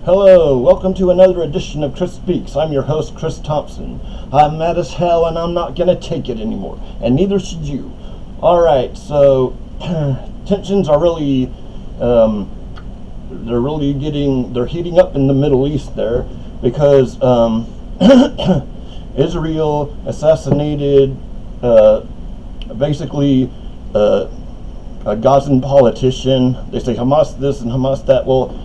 Hello, welcome to another edition of Chris Speaks. I'm your host, Chris Thompson. I'm mad as hell and I'm not gonna take it anymore, and neither should you. Alright, so tensions are really, they're heating up in the Middle East there because Israel assassinated basically a Gazan politician. They say Hamas this and Hamas that. Well,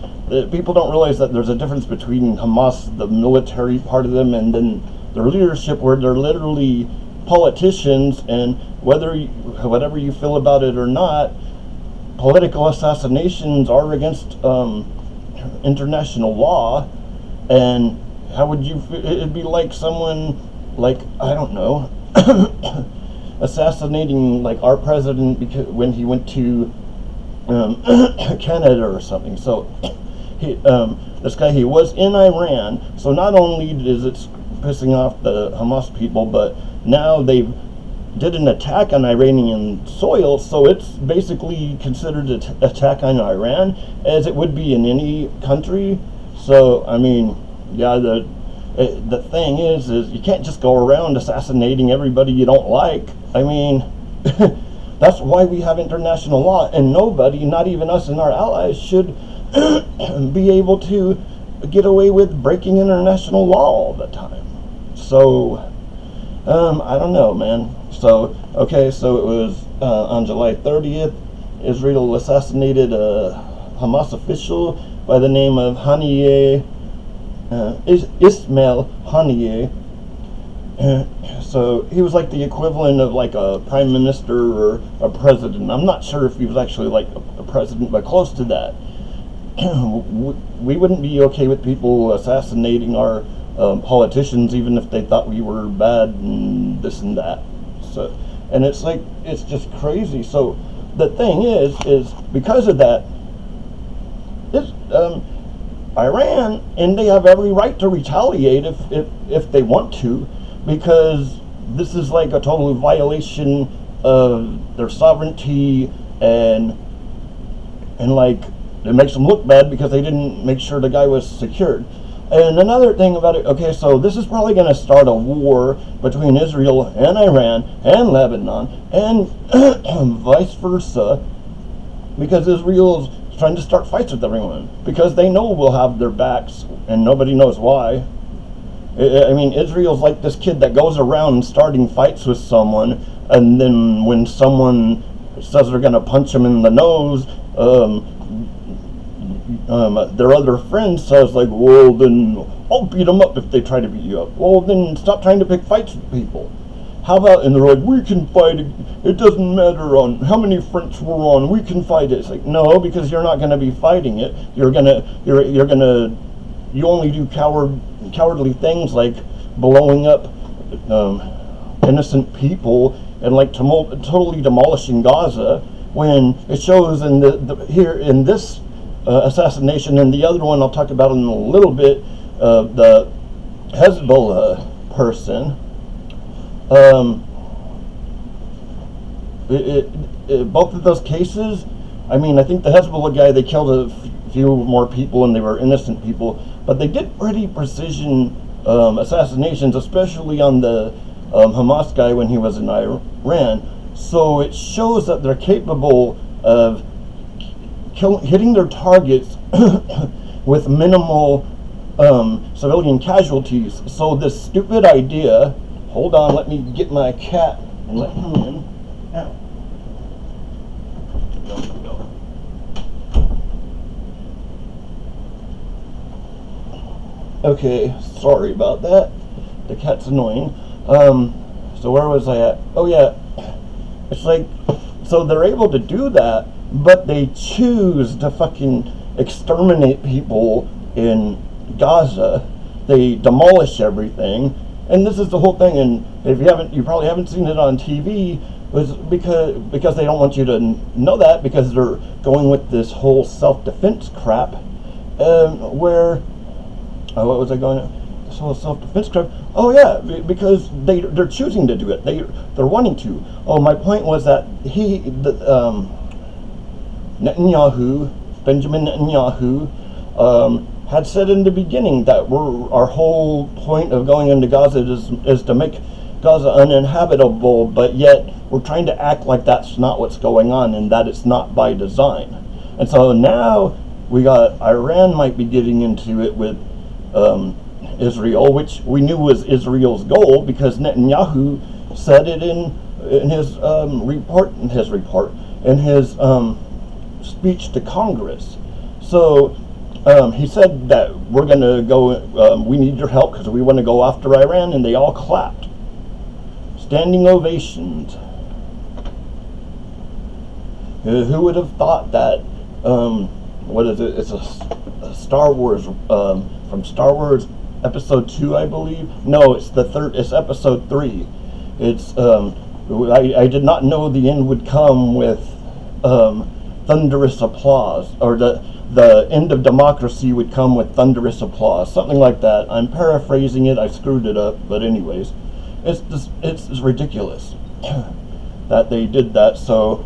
people don't realize that there's a difference between Hamas, the military part of them, and then their leadership, where they're literally politicians, and whatever you feel about it or not, political assassinations are against international law. And how would you it'd be like someone, like, I don't know, assassinating like our president because when he went to Canada or something. So this guy, he was in Iran, so not only is it pissing off the Hamas people, but now they did an attack on Iranian soil, so it's basically considered an attack on Iran, as it would be in any country. So, I mean, yeah, the thing is you can't just go around assassinating everybody you don't like. I mean, that's why we have international law, and nobody, not even us and our allies, should be able to get away with breaking international law all the time. So, I don't know, man. So, okay, so it was on July 30th, Israel assassinated a Hamas official by the name of Ismail Haniyeh. So he was like the equivalent of like a prime minister or a president. I'm not sure if he was actually like a president, but close to that. We wouldn't be okay with people assassinating our politicians, even if they thought we were bad and this and that. So, and it's like, it's just crazy. So the thing is because of that, Iran, and they have every right to retaliate if they want to, because this is like a total violation of their sovereignty, and like, it makes them look bad because they didn't make sure the guy was secured. And another thing about it, okay, so this is probably going to start a war between Israel and Iran and Lebanon and vice versa, because Israel's trying to start fights with everyone because they know we'll have their backs, and nobody knows why. I mean, Israel's like this kid that goes around starting fights with someone, and then when someone says they're going to punch him in the nose, their other friend says, like, well, then I'll beat them up if they try to beat you up. Well, then stop trying to pick fights with people. How about, and they're like, we can fight, it doesn't matter on how many fronts we're on, we can fight it. It's like, no, because you're not going to be fighting it. You only do cowardly things like blowing up innocent people and like totally demolishing Gaza, when it shows in here in this assassination, and the other one I'll talk about in a little bit, the Hezbollah person. Both of those cases, I mean, I think the Hezbollah guy, they killed a few more people and they were innocent people, but they did pretty precision assassinations, especially on the Hamas guy when he was in Iran. So it shows that they're capable of hitting their targets with minimal civilian casualties. So this stupid idea, hold on, let me get my cat and let him in. Ow. Okay, sorry about that. The cat's annoying. So where was I at? Oh yeah, it's like, so they're able to do that, but they choose to fucking exterminate people in Gaza. They demolish everything, and this is the whole thing. And if you probably haven't seen it on TV, was because they don't want you to know that, because they're going with this whole self-defense crap, where what was I going to? This whole self-defense crap. Oh yeah, because they're choosing to do it. They're wanting to. Oh, my point was that Benjamin Netanyahu, had said in the beginning that our whole point of going into Gaza is to make Gaza uninhabitable, but yet we're trying to act like that's not what's going on and that it's not by design. And so now we got Iran might be getting into it with Israel, which we knew was Israel's goal because Netanyahu said it in his speech to Congress. So he said that we're going to go, we need your help because we want to go after Iran, and they all clapped. Standing ovations. Who would have thought that, what is it, it's a Star Wars, from Star Wars Episode 2, I believe? No, it's it's Episode 3. It's, I did not know the end would come with thunderous applause, or the end of democracy would come with thunderous applause, something like that. I'm paraphrasing it, I screwed it up, but anyways, it's ridiculous that they did that. So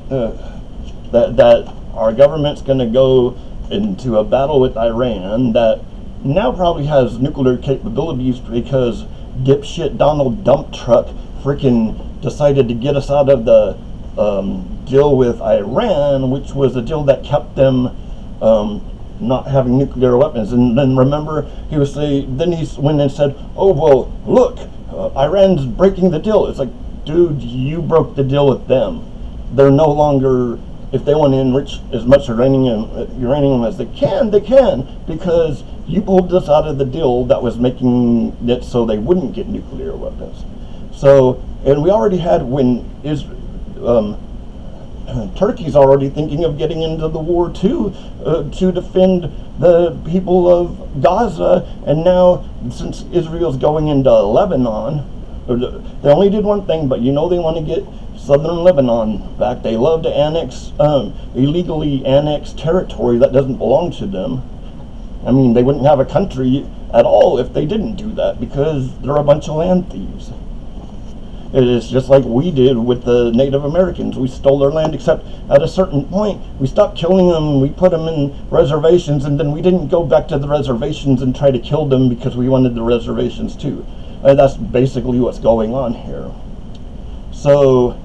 that our government's going to go into a battle with Iran that now probably has nuclear capabilities because dipshit Donald Dump Truck freaking decided to get us out of the deal with Iran, which was a deal that kept them not having nuclear weapons. And then remember, he went and said, "Oh well, look, Iran's breaking the deal." It's like, dude, you broke the deal with them. They're no longer, if they want to enrich as much uranium as they can, because you pulled us out of the deal that was making it so they wouldn't get nuclear weapons. So, and we already had, Turkey's already thinking of getting into the war too, to defend the people of Gaza, and now since Israel's going into Lebanon, they only did one thing, but they want to get southern Lebanon back. They love to illegally annex territory that doesn't belong to them. I mean, they wouldn't have a country at all if they didn't do that, because they're a bunch of land thieves. It is just like we did with the Native Americans. We stole their land, except at a certain point, we stopped killing them, we put them in reservations, and then we didn't go back to the reservations and try to kill them because we wanted the reservations too. That's basically what's going on here. So,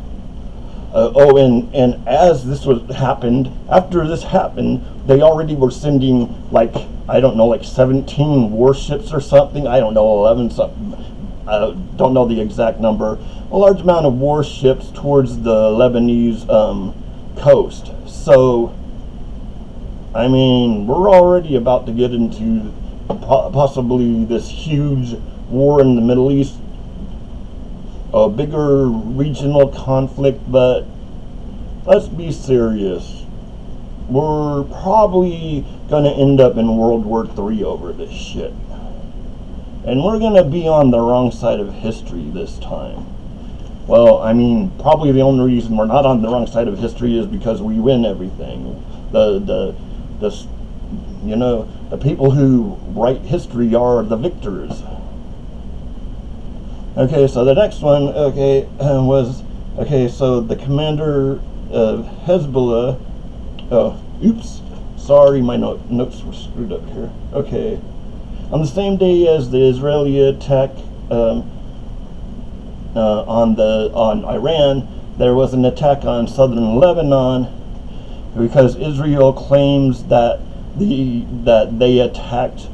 and as after this happened, they already were sending, like 17 warships or something, I don't know, 11 something, I don't know the exact number, a large amount of warships towards the Lebanese coast. So, I mean, we're already about to get into possibly this huge war in the Middle East, a bigger regional conflict, but let's be serious. We're probably going to end up in World War III over this shit. And we're going to be on the wrong side of history this time. Well, I mean, probably the only reason we're not on the wrong side of history is because we win everything. The people who write history are the victors. Okay, so the next one, so the commander of Hezbollah, sorry, my notes were screwed up here. Okay, on the same day as the Israeli attack on Iran, there was an attack on southern Lebanon, because Israel claims that they attacked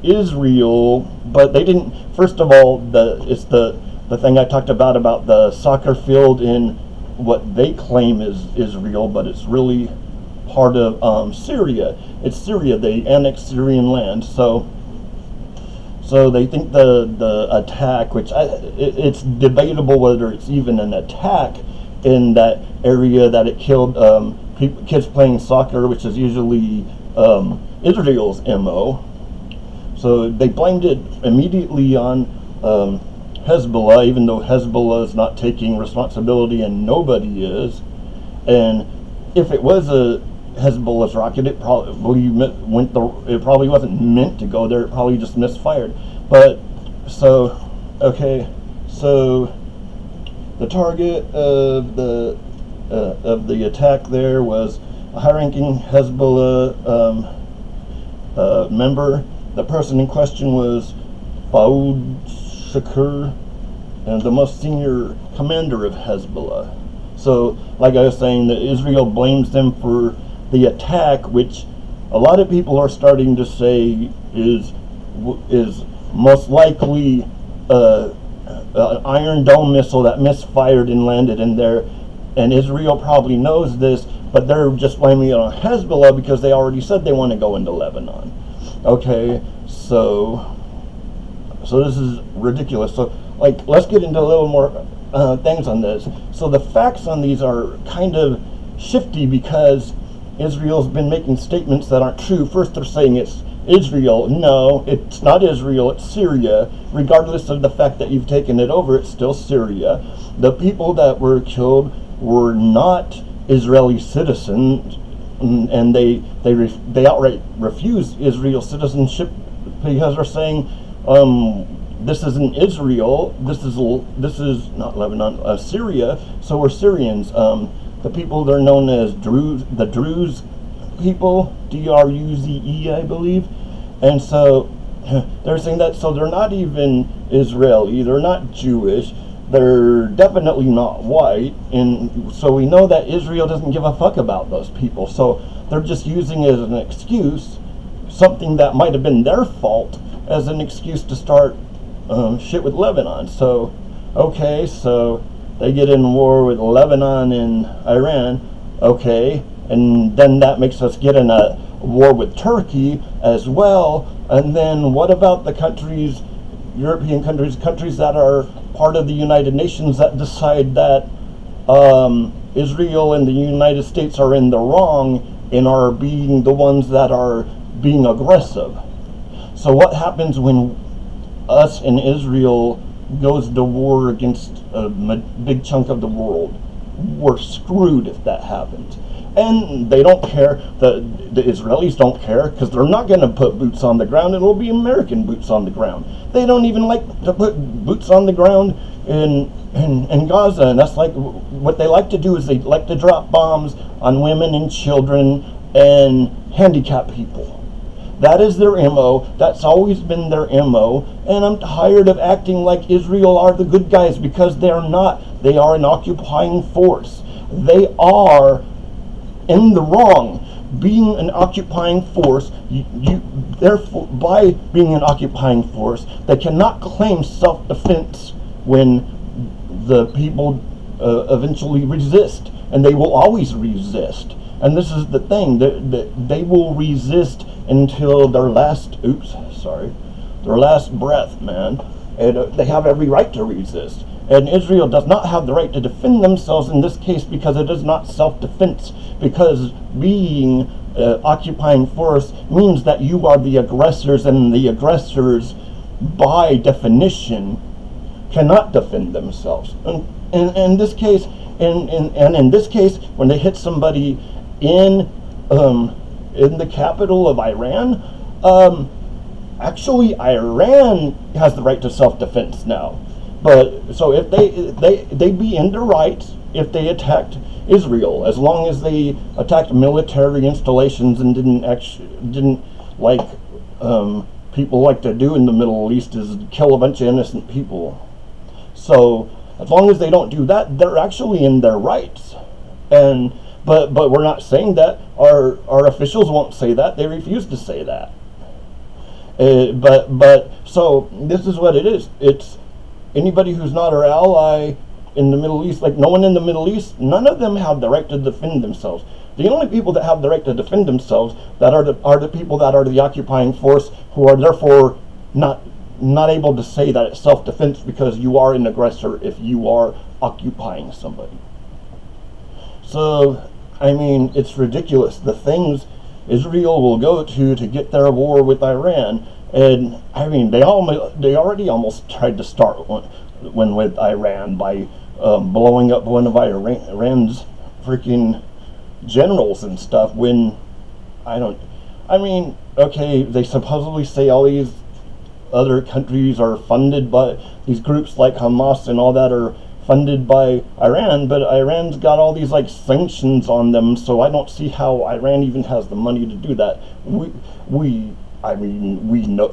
Israel, but they didn't. First of all, it's the thing I talked about the soccer field in what they claim is Israel, but it's really part of Syria. It's Syria. They annexed Syrian land, so they think the attack, which it's debatable whether it's even an attack in that area, that it killed kids playing soccer, which is usually Israel's MO. So they blamed it immediately on Hezbollah, even though Hezbollah is not taking responsibility and nobody is. And if it was a Hezbollah's rocket, it probably wasn't meant to go there. It probably just misfired. But so the target of the attack there was a high-ranking Hezbollah member. The person in question was Faoud Shakur, and the most senior commander of Hezbollah. So, like I was saying, that Israel blames them for the attack, which a lot of people are starting to say is most likely an Iron Dome missile that misfired and landed in there. And Israel probably knows this, but they're just blaming it on Hezbollah because they already said they want to go into Lebanon. Okay, so this is ridiculous. So, like, let's get into a little more things on this. So the facts on these are kind of shifty because Israel's been making statements that aren't true. First, they're saying it's Israel. No, it's not Israel, it's Syria. Regardless of the fact that you've taken it over, it's still Syria. The people that were killed were not Israeli citizens, and they outright refuse Israel citizenship because they're saying this isn't Israel, this is not Lebanon, Syria, so we're Syrians. The people, they're known as the Druze people, D-R-U-Z-E, I believe. And so they're saying that, so they're not even Israeli, they're not Jewish, they're definitely not white, and so we know that Israel doesn't give a fuck about those people. So they're just using it as an excuse, something that might have been their fault, as an excuse to start shit with Lebanon. So, okay, so they get in war with Lebanon and Iran, okay, and then that makes us get in a war with Turkey as well. And then what about the countries, European countries that are part of the United Nations that decide that Israel and the United States are in the wrong and are being the ones that are being aggressive? So what happens when us and Israel goes to war against a big chunk of the world? We're screwed if that happens. And they don't care, the Israelis don't care, because they're not going to put boots on the ground. It'll be American boots on the ground. They don't even like to put boots on the ground in Gaza, and that's like what they like to do is they like to drop bombs on women and children and handicapped people. That is their MO. That's always been their MO. And I'm tired of acting like Israel are the good guys, because they're not. They are an occupying force. They are in the wrong. Being an occupying force, therefore, by being an occupying force, they cannot claim self-defense when the people eventually resist. And they will always resist. And this is the thing, they will resist until their last breath, man. And they have every right to resist. And Israel does not have the right to defend themselves in this case, because it is not self-defense. Because being occupying force means that you are the aggressors, and the aggressors, by definition, cannot defend themselves. And in this case, in this case, when they hit somebody in the capital of Iran, actually Iran has the right to self-defense now. But so if they'd be in their rights if they attacked Israel, as long as they attacked military installations and didn't like people like to do in the Middle East, is kill a bunch of innocent people. So as long as they don't do that, they're actually in their rights. And but we're not saying that. Our officials won't say that. They refuse to say that. But so this is what it is. It's anybody who's not our ally in the Middle East, like no one in the Middle East, none of them have the right to defend themselves. The only people that have the right to defend themselves are the people that are the occupying force, who are therefore not able to say that it's self-defense, because you are an aggressor if you are occupying somebody. So, I mean, it's ridiculous. The things Israel will go to get their war with Iran, and I mean, they already almost tried to start one with Iran by blowing up one of Iran's freaking generals and stuff. Okay, they supposedly say all these other countries are funded by these groups like Hamas and all that, are funded by Iran, but Iran's got all these like sanctions on them, so I don't see how Iran even has the money to do that.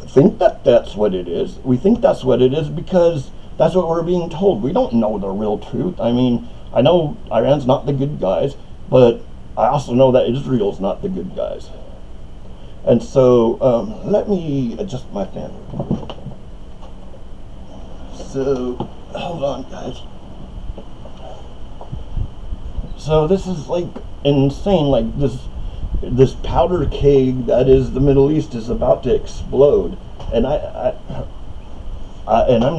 Think that that's what it is. We think that's what it is because that's what we're being told. We don't know the real truth. I mean, I know Iran's not the good guys, but I also know that Israel's not the good guys. And so, let me adjust my fan. So, hold on, guys. So this is like insane. Like this powder keg that is the Middle East is about to explode, and I'm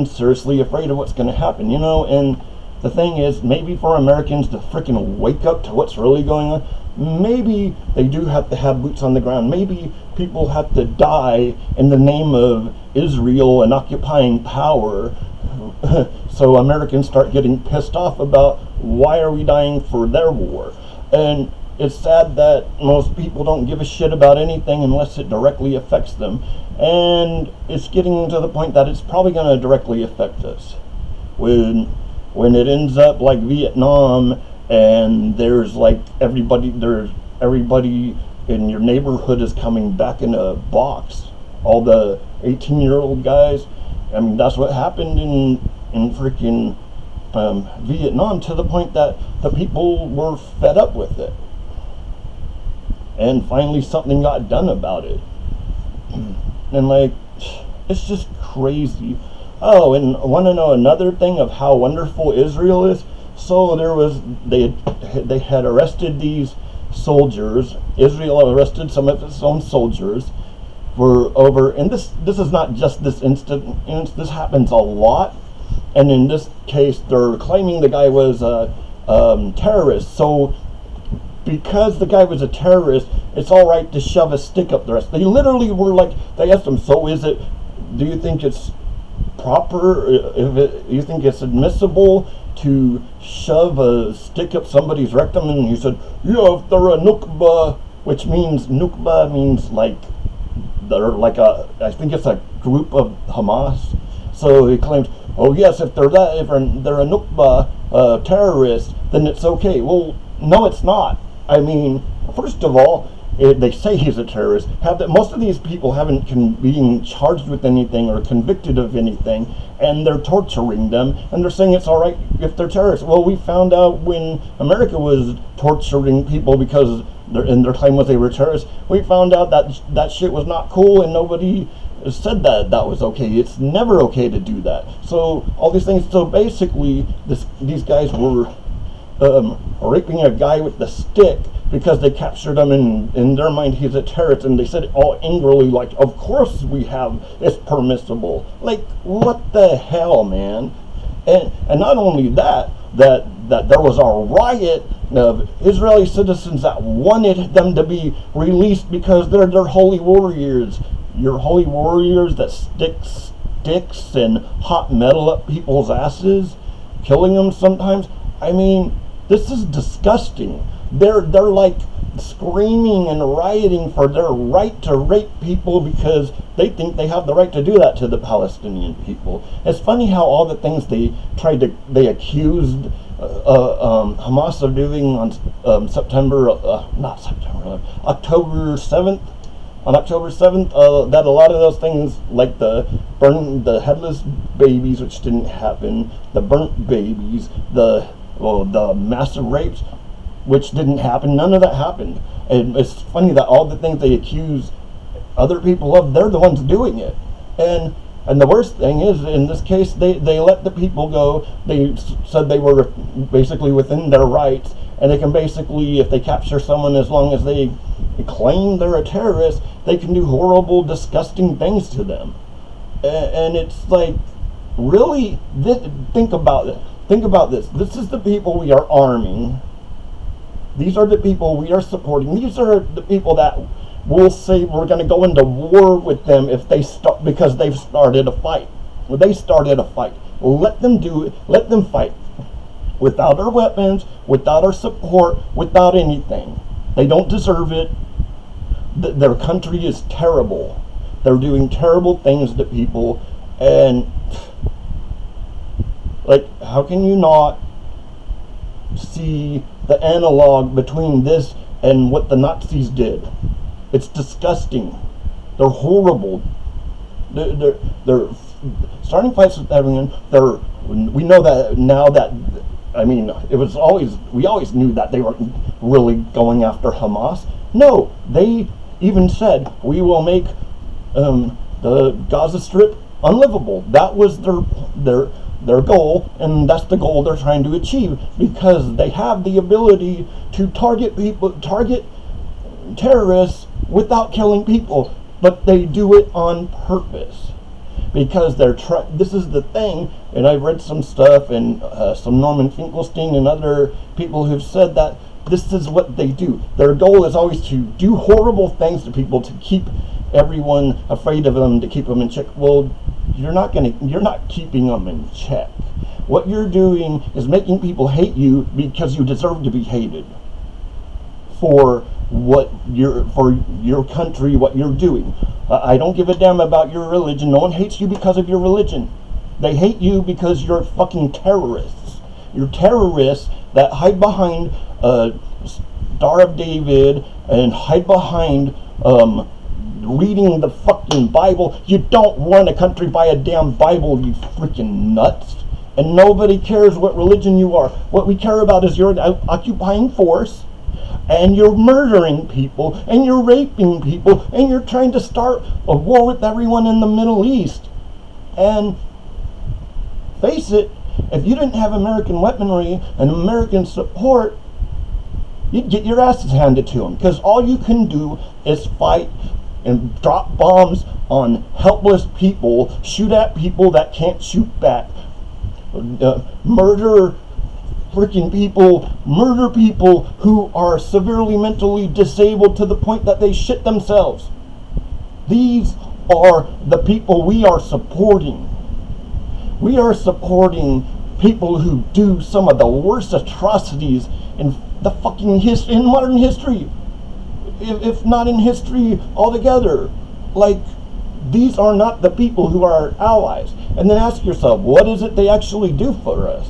seriously afraid of what's going to happen. You know, and the thing is, maybe for Americans to freaking wake up to what's really going on, maybe they do have to have boots on the ground. Maybe people have to die in the name of Israel and occupying power, so Americans start getting pissed off about why are we dying for their war. And it's sad that most people don't give a shit about anything unless it directly affects them. And it's getting to the point that it's probably going to directly affect us. When it ends up like Vietnam, and there's like everybody in your neighborhood is coming back in a box. All the 18-year-old guys. I mean, that's what happened in freaking Vietnam, to the point that the people were fed up with it. And finally something got done about it. And like, it's just crazy. Oh, and I want to know another thing of how wonderful Israel is. So they had arrested these soldiers. Israel arrested some of its own soldiers for over, and this is not just this instance, this happens a lot. And in this case, they're claiming the guy was a terrorist. So because the guy was a terrorist, it's all right to shove a stick up their ass. They literally were like, they asked him, so do you think it's proper, you think it's admissible to shove a stick up somebody's rectum? And he said, yeah, if they're a nukba, which means, nukba means like, they're like I think it's a group of Hamas. So he claims, oh yes, if they're a Nukba terrorist, then it's okay. Well, no, it's not. I mean, first of all, they say he's a terrorist. Most of these people haven't being charged with anything or convicted of anything, and they're torturing them, and they're saying it's all right if they're terrorists. Well, we found out when America was torturing people because their claim was they were terrorists. We found out that shit was not cool, and nobody said that was okay. It's never okay to do that. So all these things. So basically, these guys were raping a guy with the stick because they captured him, in their mind he's a terrorist, and they said it all angrily, like, of course it's permissible. Like, what the hell, man? And not only that there was a riot of Israeli citizens that wanted them to be released because they're holy warriors. Your holy warriors that stick sticks and hot metal up people's asses, killing them sometimes. I mean, this is disgusting. They're like screaming and rioting for their right to rape people because they think they have the right to do that to the Palestinian people. It's funny how all the things they accused Hamas of doing on October 7th. On October 7th, that a lot of those things, like the headless babies, which didn't happen, the burnt babies, the massive rapes, which didn't happen, none of that happened. And it's funny that all the things they accuse other people of, they're the ones doing it. And the worst thing is, in this case, they let the people go. They said they were basically within their rights, and they can basically, if they capture someone, as long as they claim they're a terrorist, they can do horrible, disgusting things to them. And it's like, really, think about it. Think about this. This is the people we are arming. These are the people we are supporting. These are the people that will say we're going to go into war with them if they start, because they've started a fight. Well, they started a fight. Let them do it. Let them fight. Without our weapons, without our support, without anything. They don't deserve it. Their country is terrible. They're doing terrible things to people, and Like, how can you not see the analog between this and what the Nazis did? It's disgusting. They're horrible. They're starting fights with everyone. We know that now that, I mean, we always knew that they were really going after Hamas. No, they even said, we will make the Gaza Strip unlivable. That was their goal, and that's the goal they're trying to achieve, because they have the ability to target terrorists without killing people, but they do it on purpose, because this is the thing. And I've read some stuff, and some Norman Finkelstein and other people who've said that this is what they do. Their goal is always to do horrible things to people, to keep everyone afraid of them, to keep them in check. Well, you're not keeping them in check. What you're doing is making people hate you because you deserve to be hated for your country, what you're doing. I don't give a damn about your religion. No one hates you because of your religion. They hate you because you're fucking terrorists. You're terrorists that hide behind Star of David and hide behind reading the fucking Bible. You don't run a country by a damn Bible, you freaking nuts. And nobody cares what religion you are. What we care about is your occupying force, and you're murdering people, and you're raping people, and you're trying to start a war with everyone in the Middle East. And face it, if you didn't have American weaponry and American support, you'd get your asses handed to them, because all you can do is fight and drop bombs on helpless people, shoot at people that can't shoot back, murder people who are severely mentally disabled to the point that they shit themselves. These are the people we are supporting. We are supporting people who do some of the worst atrocities in the fucking in modern history, if not in history altogether. Like, these are not the people who are our allies. And then ask yourself, what is it they actually do for us?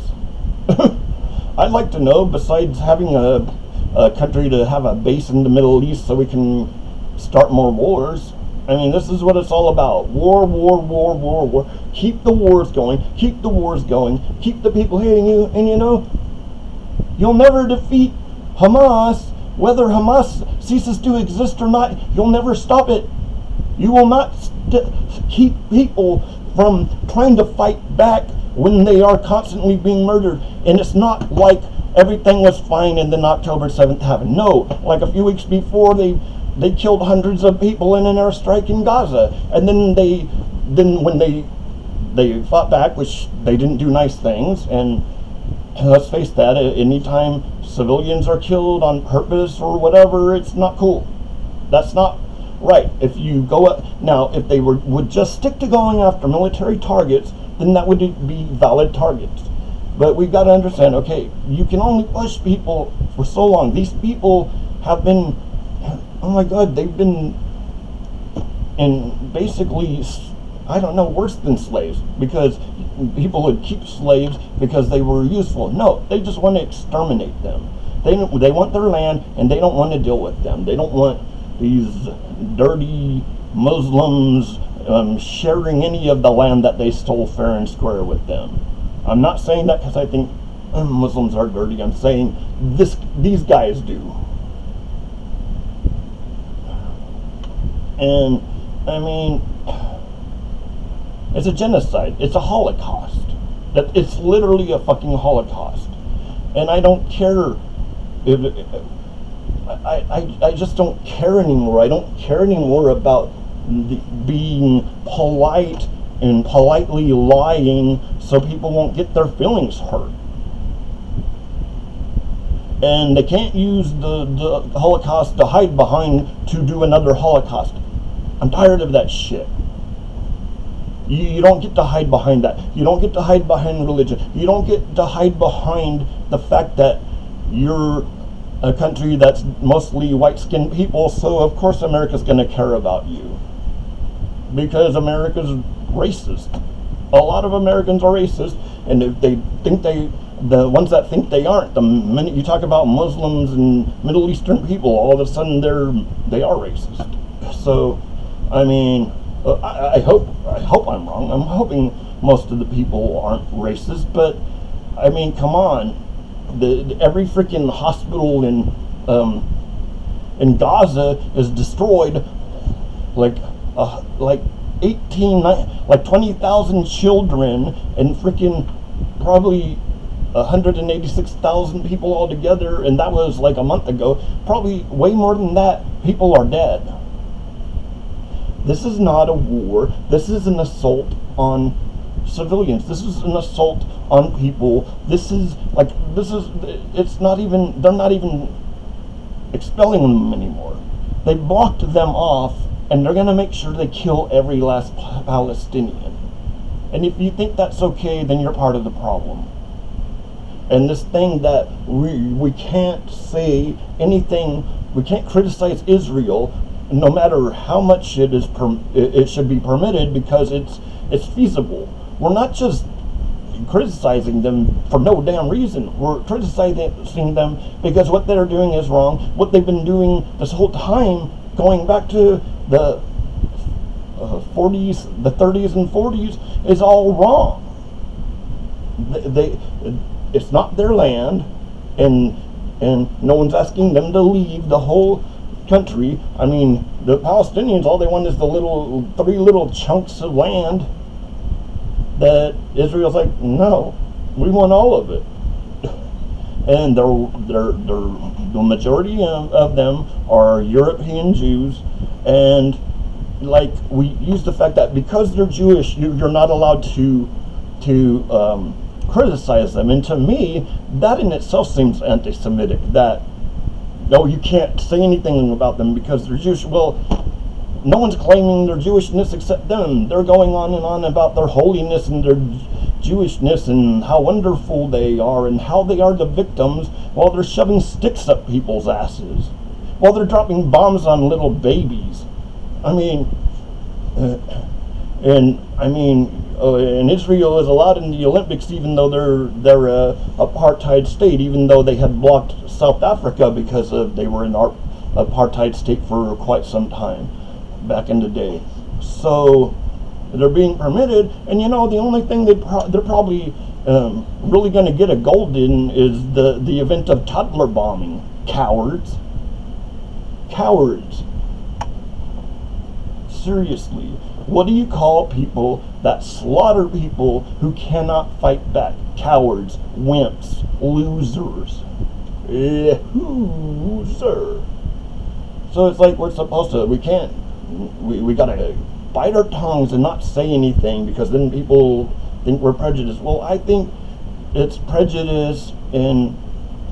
I'd like to know, besides having a country to have a base in the Middle East so we can start more wars. I mean, this is what it's all about. War, war, war, war, war. Keep the wars going. Keep the wars going. Keep the people hating you. And you know, you'll never defeat Hamas. Whether Hamas ceases to exist or not, you'll never stop it. You will not keep people from trying to fight back when they are constantly being murdered. And it's not like everything was fine and then October 7th happened. No, like a few weeks before, they killed hundreds of people in an airstrike in Gaza. And then when they fought back, which they didn't do nice things, and let's face that, anytime civilians are killed on purpose or whatever, it's not cool. That's not right. If you go up now, if they would just stick to going after military targets, then that would be valid targets. But we've got to understand, okay, you can only push people for so long. These people have been, oh my God, they've been in basically, I don't know, worse than slaves, because people would keep slaves because they were useful. No, they just want to exterminate them. They want their land, and they don't want to deal with them. They don't want these dirty Muslims sharing any of the land that they stole fair and square with them. I'm not saying that because I think Muslims are dirty. I'm saying these guys do. And I mean, it's a genocide. It's a Holocaust. It's literally a fucking Holocaust. And I don't care if I just don't care anymore. I don't care anymore about being polite and politely lying so people won't get their feelings hurt. And they can't use the Holocaust to hide behind to do another Holocaust. I'm tired of that shit. You don't get to hide behind that. You don't get to hide behind religion. You don't get to hide behind the fact that you're a country that's mostly white-skinned people, so of course America's going to care about you. Because America's racist. a lot of Americans are racist, and if they think the ones that think they aren't, the minute you talk about Muslims and Middle Eastern people, all of a sudden they are racist. So, I mean, I hope I'm wrong. I'm hoping most of the people aren't racist, but I mean, come on, every freaking hospital in Gaza is destroyed. Like 20,000 children and freaking probably 186,000 people altogether, and that was like a month ago. Probably way more than that people are dead. This is not a war. This is an assault on civilians. This is an assault on people. It's not even, they're not even expelling them anymore. They blocked them off, and they're going to make sure they kill every last Palestinian. And if you think that's okay, then you're part of the problem. And this thing that we can't say anything, we can't criticize Israel, no matter how much it should be permitted, because it's feasible. We're not just criticizing them for no damn reason. We're criticizing them because what they're doing is wrong. What they've been doing this whole time, going back to the 40s, the 30s and 40s, is all wrong. It's not their land, and no one's asking them to leave the whole country. I mean, the Palestinians, all they want is the three little chunks of land that Israel's like, no, we want all of it. And the majority of them are European Jews, and like, we use the fact that because they're Jewish, you're not allowed to criticize them. And to me, that in itself seems anti-Semitic, that no, you can't say anything about them because they're Jewish. Well, no one's claiming their Jewishness except them. They're going on and on about their holiness and their Jewishness and how wonderful they are and how they are the victims, while they're shoving sticks up people's asses, while they're dropping bombs on little babies. I mean, and Israel is allowed in the Olympics, even though they're a apartheid state, even though they had blocked South Africa because they were an apartheid state for quite some time back in the day. So they're being permitted, and the only thing they're probably really going to get a gold in is the event of toddler bombing. Cowards. Seriously, what do you call people that slaughter people who cannot fight back? Cowards, wimps, losers. Sir. So it's like we're supposed to, we gotta bite our tongues and not say anything, because then people think we're prejudiced. Well, I think it's prejudice and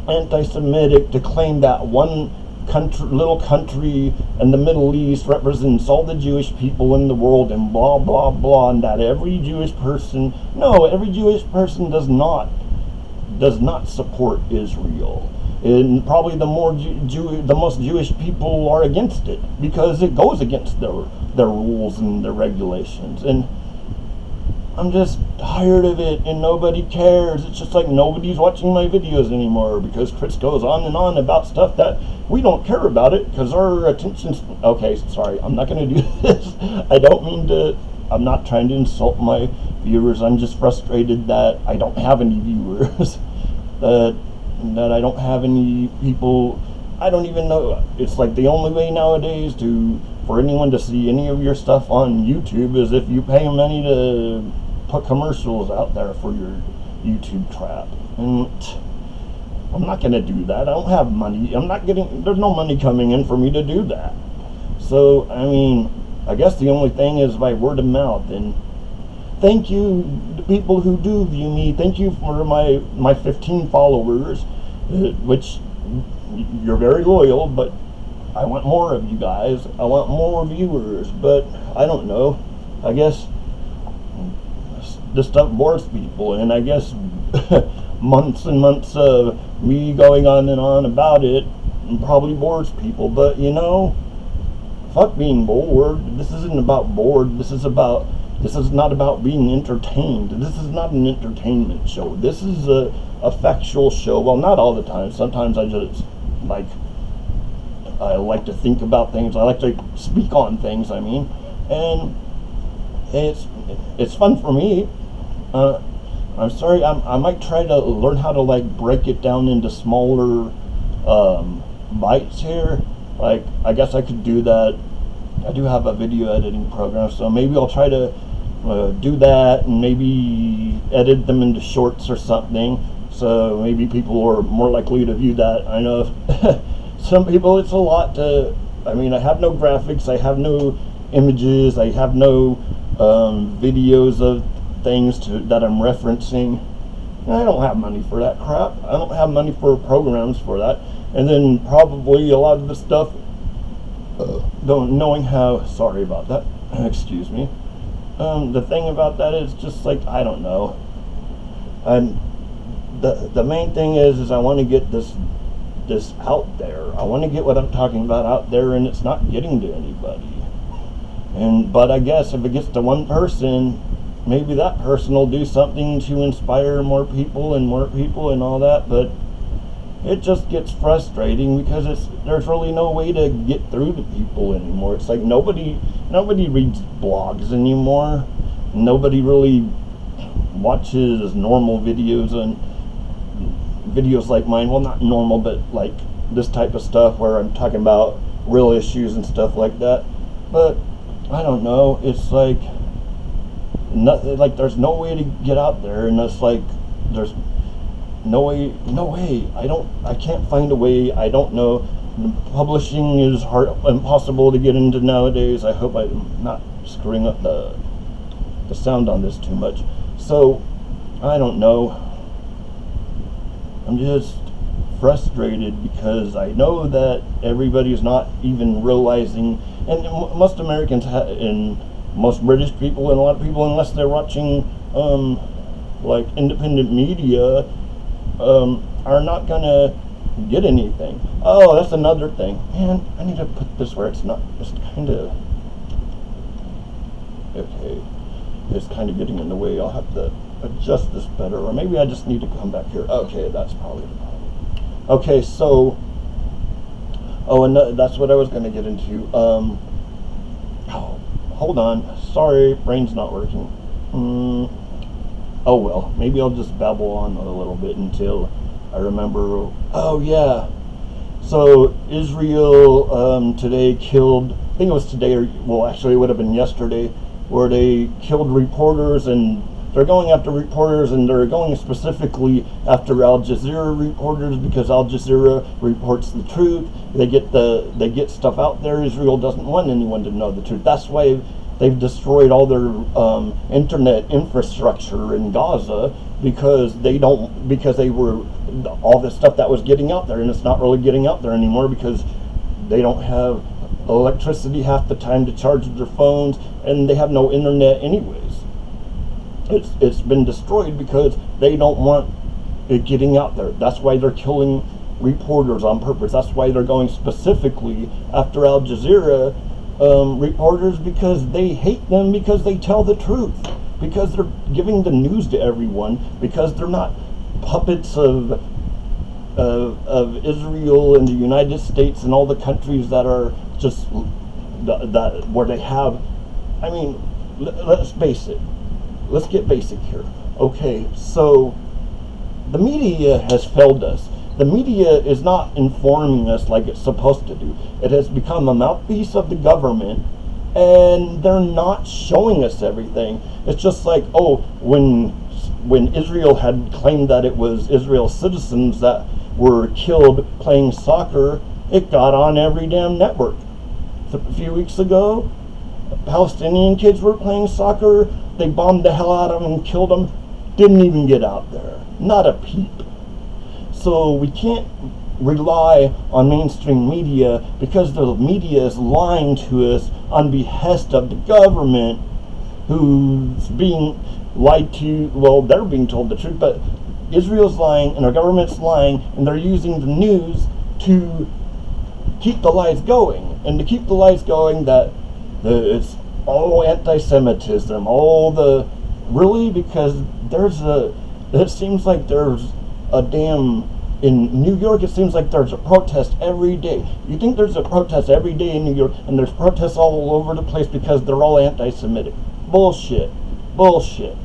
anti-Semitic to claim that one little country in the Middle East represents all the Jewish people in the world and blah blah blah, and that every Jewish person does not support Israel, and probably the most Jewish people are against it because it goes against their rules and their regulations. And I'm just tired of it, and nobody cares. It's just like nobody's watching my videos anymore because Chris goes on and on about stuff that we don't care about it because our attention's... Okay, sorry, I'm not going to do this. I'm not trying to insult my viewers. I'm just frustrated that I don't have any viewers. that I don't have any people. I don't even know. It's like the only way nowadays for anyone to see any of your stuff on YouTube is if you pay money to put commercials out there for your YouTube trap. And I'm not going to do that. I don't have money. There's no money coming in for me to do that. So, I mean, I guess the only thing is by word of mouth. And thank you, the people who do view me. Thank you for my 15 followers, which you're very loyal, but I want more of you guys. I want more viewers, but I don't know. I guess this stuff bores people, and I guess months and months of me going on and on about it probably bores people. But fuck being bored. This isn't about bored. This is about This is not about being entertained. This is not an entertainment show. This is a factual show. Well, not all the time. Sometimes I just I like to think about things. I like to speak on things. I mean, and it's fun for me. I'm sorry. I might try to learn how to like break it down into smaller bites here. Like, I guess I could do that. I do have a video editing program, so maybe I'll try to do that and maybe edit them into shorts or something. So maybe people are more likely to view that. I know some people, it's a lot to. I mean, I have no graphics. I have no images. I have no videos of things that I'm referencing. I don't have money for that crap. I don't have money for programs for that. And then probably a lot of the stuff, knowing how, sorry about that, excuse me. The thing about that is just like, I don't know. The main thing is I want to get this out there. I want to get what I'm talking about out there, and it's not getting to anybody. But I guess if it gets to one person, maybe that person will do something to inspire more people and all that. But it just gets frustrating because there's really no way to get through to people anymore. It's like nobody reads blogs anymore. Nobody really watches normal videos and videos like mine. Well, not normal, but like this type of stuff where I'm talking about real issues and stuff like that. But I don't know. It's like there's no way to get out there, and it's like there's no way. I can't find a way. I don't know. Publishing is impossible to get into nowadays. I hope I'm not screwing up the sound on this too much. So I don't know. I'm just frustrated because I know that everybody's not even realizing, and most Americans and most British people and a lot of people, unless they're watching like independent media, are not gonna get anything. Oh, that's another thing. Man, I need to put this where it's not just kind of okay. It's kind of getting in the way. I'll have to adjust this better, or maybe I just need to come back here. Okay, that's probably the problem. Okay, so and that's what I was going to get into. Oh, hold on. Sorry, brain's not working. Oh well, maybe I'll just babble on a little bit until I remember. Oh yeah. So Israel today killed, I think it was today, or well, actually it would have been yesterday, where they killed reporters, and they're going after reporters, and they're going specifically after Al Jazeera reporters because Al Jazeera reports the truth. They get stuff out there. Israel doesn't want anyone to know the truth. That's why they've destroyed all their internet infrastructure in Gaza, because they were all this stuff that was getting out there, and it's not really getting out there anymore because they don't have electricity half the time to charge their phones, and they have no internet anyways. It's been destroyed because they don't want it getting out there. That's why they're killing reporters on purpose. That's why they're going specifically after Al Jazeera reporters, because they hate them, because they tell the truth, because they're giving the news to everyone, because they're not puppets of Israel and the United States and all the countries that are just that where they have. I mean, let's face it. Let's get basic here. Okay, so the media has failed us. The media is not informing us like it's supposed to do. It has become a mouthpiece of the government, and they're not showing us everything. It's just like, oh, when Israel had claimed that it was Israel's citizens that were killed playing soccer, it got on every damn network. A few weeks ago, Palestinian kids were playing soccer. They bombed the hell out of them and killed them. Didn't even get out there. Not a peep. So we can't rely on mainstream media, because the media is lying to us on behest of the government, who's being lied to. Well, they're being told the truth, but Israel's lying and our government's lying, and they're using the news to keep the lies going. And to keep the lies going that oh, anti-Semitism, all the, really, because it seems like there's a damn, in New York, it seems like there's a protest every day. You think there's a protest every day in New York, and there's protests all over the place because they're all anti-Semitic. Bullshit. Bullshit.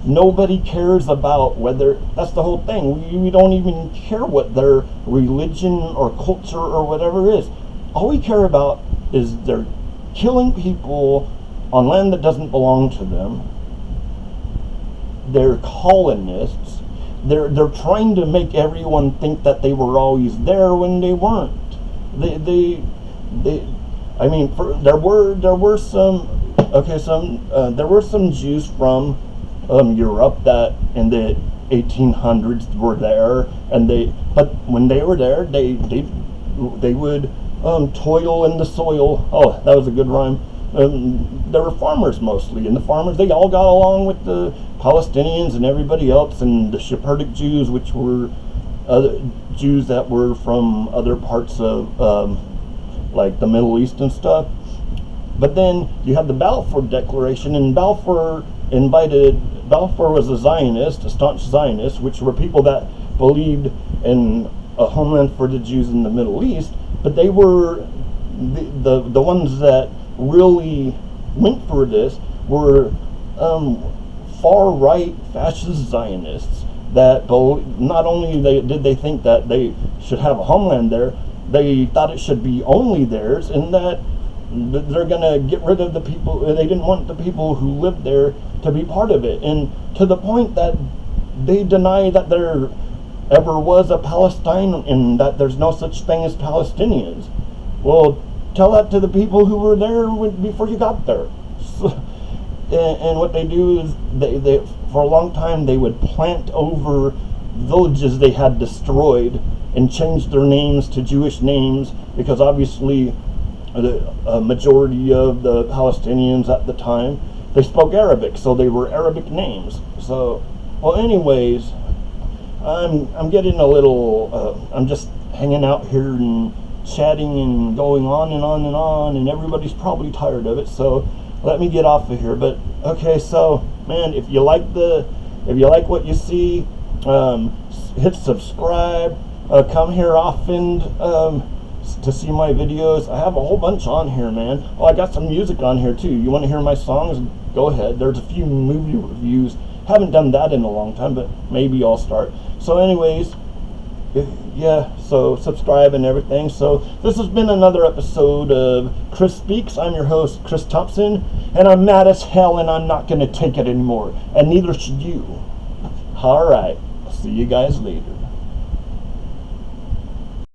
Nobody cares about whether, that's the whole thing. We don't even care what their religion or culture or whatever is. All we care about is they're killing people on land that doesn't belong to them. They're colonists. They're trying to make everyone think that they were always there when they weren't. I mean, there were some Jews from Europe that in the 1800s were there, but when they were there, they would toil in the soil. Oh, that was a good rhyme. There were farmers mostly, and the farmers, they all got along with the Palestinians and everybody else, and the Sephardic Jews, which were other Jews that were from other parts of like the Middle East and stuff. But then you had the Balfour Declaration, and Balfour was a Zionist, a staunch Zionist, which were people that believed in a homeland for the Jews in the Middle East, but they were the ones that really went for this were far-right fascist Zionists that not only did they think that they should have a homeland there, they thought it should be only theirs, and that they're going to get rid of the people. They didn't want the people who lived there to be part of it, and to the point that they deny that there ever was a Palestine and that there's no such thing as Palestinians. Well, tell that to the people who were there before you got there. And what they do is they for a long time they would plant over villages they had destroyed and change their names to Jewish names, because obviously a majority of the Palestinians at the time, they spoke Arabic, so they were Arabic names. So, well, anyways, I'm getting a little, I'm just hanging out here and chatting and going on and on and on, and everybody's probably tired of it, so let me get off of here. But okay, so man, if you like what you see, hit subscribe, come here often to see my videos. I have a whole bunch on here, man. Oh, I got some music on here too. You want to hear my songs? Go ahead. There's a few movie reviews. Haven't done that in a long time, but maybe I'll start. So anyways, yeah, so subscribe and everything. So this has been another episode of Chris Speaks. I'm your host, Chris Thompson, and I'm mad as hell, and I'm not going to take it anymore, and neither should you. All right, see you guys later.